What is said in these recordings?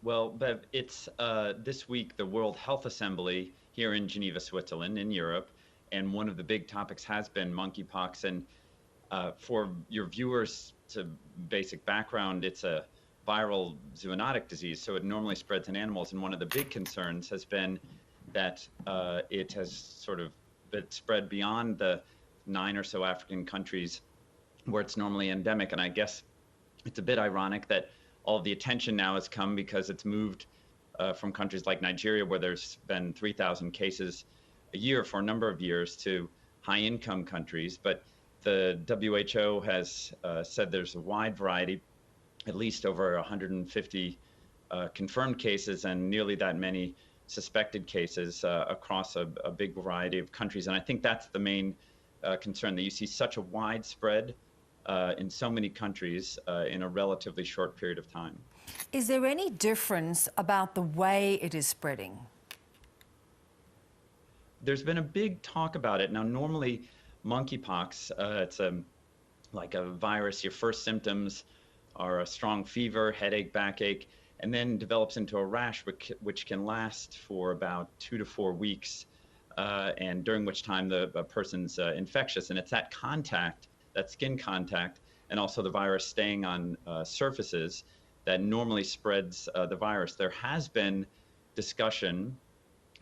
Well, Bev, it's this week the World Health Assembly here in Geneva, Switzerland, in Europe, and one of the big topics has been monkeypox. And for your viewers, to basic background, it's a viral zoonotic disease, so it normally spreads in animals. And one of the big concerns has been that it has sort of been spread beyond the 9 or so African countries where it's normally endemic. And I guess it's a bit ironic that all of the attention now has come because it's moved from countries like Nigeria, where there's been 3,000 cases a year for a number of years, to high-income countries. But the WHO has said there's a wide variety, at least over 150 confirmed cases and nearly that many suspected cases across a big variety of countries. And I think that's the main concern, that you see such a widespread in so many countries in a relatively short period of time. Is there any difference about the way it is spreading? There's been a big talk about it. Now, normally monkeypox, it's like a virus. Your first symptoms are a strong fever, headache, backache, and then develops into a rash, which can last for about 2 to 4 weeks, and during which time the person's infectious. And it's that contact, that skin contact, and also the virus staying on surfaces that normally spreads the virus. There has been discussion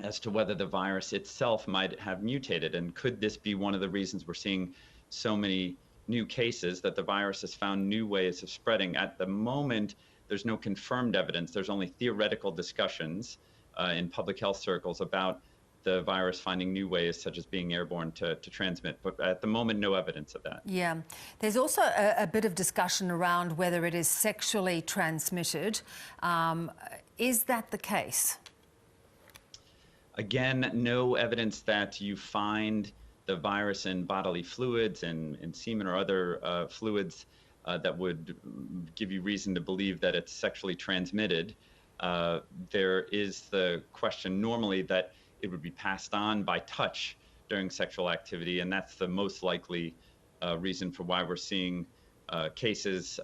as to whether the virus itself might have mutated, and could this be one of the reasons we're seeing so many new cases, that the virus has found new ways of spreading. At the moment, there's no confirmed evidence. There's only theoretical discussions in public health circles about the virus finding new ways, such as being airborne, to transmit. But at the moment, no evidence of that. Yeah. There's also a bit of discussion around whether it is sexually transmitted. Is that the case? Again, no evidence that you find the virus in bodily fluids and in semen or other fluids that would give you reason to believe that it's sexually transmitted. There is the question normally that it would be passed on by touch during sexual activity, and that's the most likely reason for why we're seeing cases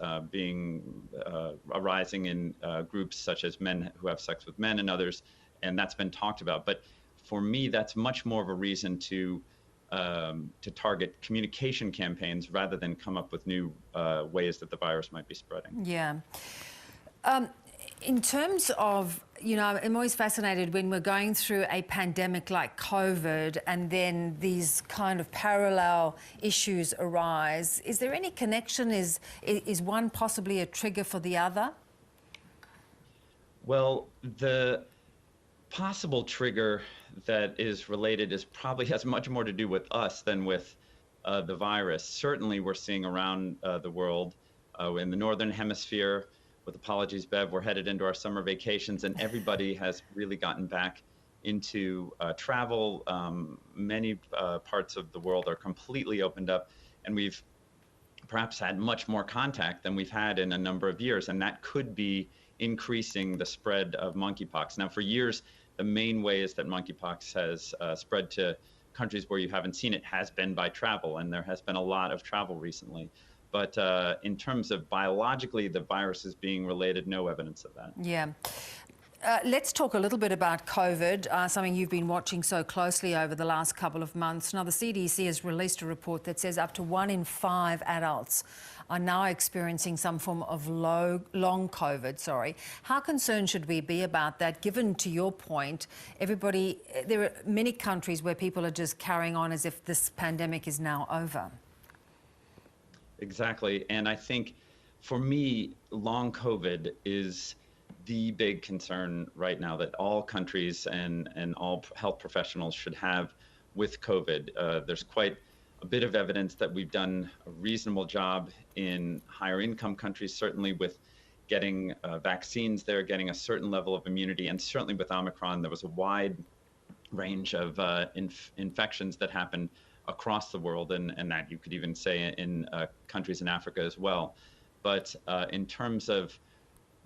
arising in groups such as men who have sex with men and others, and that's been talked about. But for me, that's much more of a reason to target communication campaigns rather than come up with new ways that the virus might be spreading. Yeah. In terms of, I'm always fascinated when we're going through a pandemic like COVID and then these kind of parallel issues arise. Is there any connection? Is one possibly a trigger for the other? Well, the possible trigger that is related probably has much more to do with us than with the virus. Certainly, we're seeing around the world, in the Northern Hemisphere, with apologies, Bev, we're headed into our summer vacations, and everybody has really gotten back into travel. Many parts of the world are completely opened up, and we've perhaps had much more contact than we've had in a number of years, and that could be increasing the spread of monkeypox. Now, for years, the main ways that monkeypox has spread to countries where you haven't seen it has been by travel, and there has been a lot of travel recently. But in terms of biologically, the virus is being related, no evidence of that. Yeah. Let's talk a little bit about COVID, something you've been watching so closely over the last couple of months. Now, the CDC has released a report that says up to 1 in 5 adults are now experiencing some form of long COVID. How concerned should we be about that, given, to your point, there are many countries where people are just carrying on as if this pandemic is now over? Exactly. And I think, for me, long COVID is the big concern right now that all countries and all health professionals should have with COVID. There's quite a bit of evidence that we've done a reasonable job in higher income countries, certainly with getting vaccines there, getting a certain level of immunity, and certainly with Omicron, there was a wide range of infections that happened across the world, and that you could even say in countries in Africa as well. But in terms of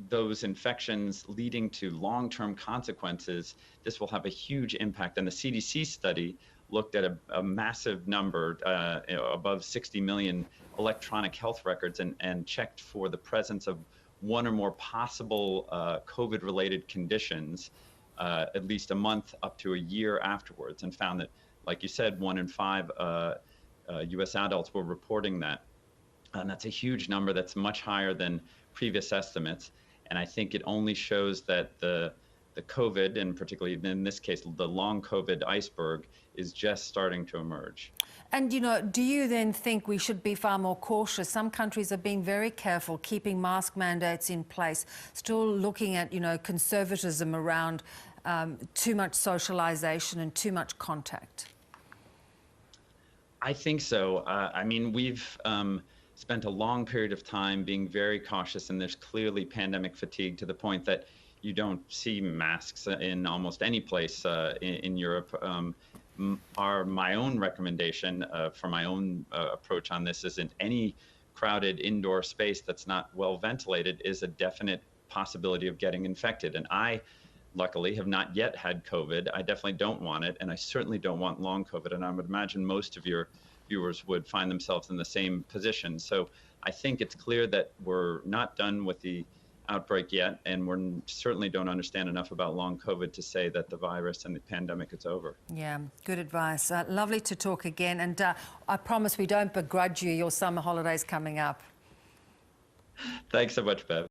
those infections leading to long-term consequences, this will have a huge impact. And the CDC study looked at a massive number, above 60 million electronic health records, and checked for the presence of one or more possible COVID-related conditions at least a month up to a year afterwards, and found that, like you said, 1 in 5 US adults were reporting that. And that's a huge number. That's much higher than previous estimates. And I think it only shows that the COVID, and particularly in this case, the long COVID iceberg, is just starting to emerge. And, you know, do you then think we should be far more cautious? Some countries are being very careful, keeping mask mandates in place, still looking at, you know, conservatism around too much socialisation and too much contact. I think so. I mean, we've spent a long period of time being very cautious, and there's clearly pandemic fatigue to the point that you don't see masks in almost any place in Europe. My own recommendation for my own approach on this is in any crowded indoor space that's not well ventilated is a definite possibility of getting infected. And I, luckily, have not yet had COVID. I definitely don't want it, and I certainly don't want long COVID. And I would imagine most of your viewers would find themselves in the same position. So I think it's clear that we're not done with the outbreak yet, and we certainly don't understand enough about long COVID to say that the virus and the pandemic is over. Yeah, good advice. Lovely to talk again, and I promise we don't begrudge you your summer holidays coming up. Thanks so much, Bev.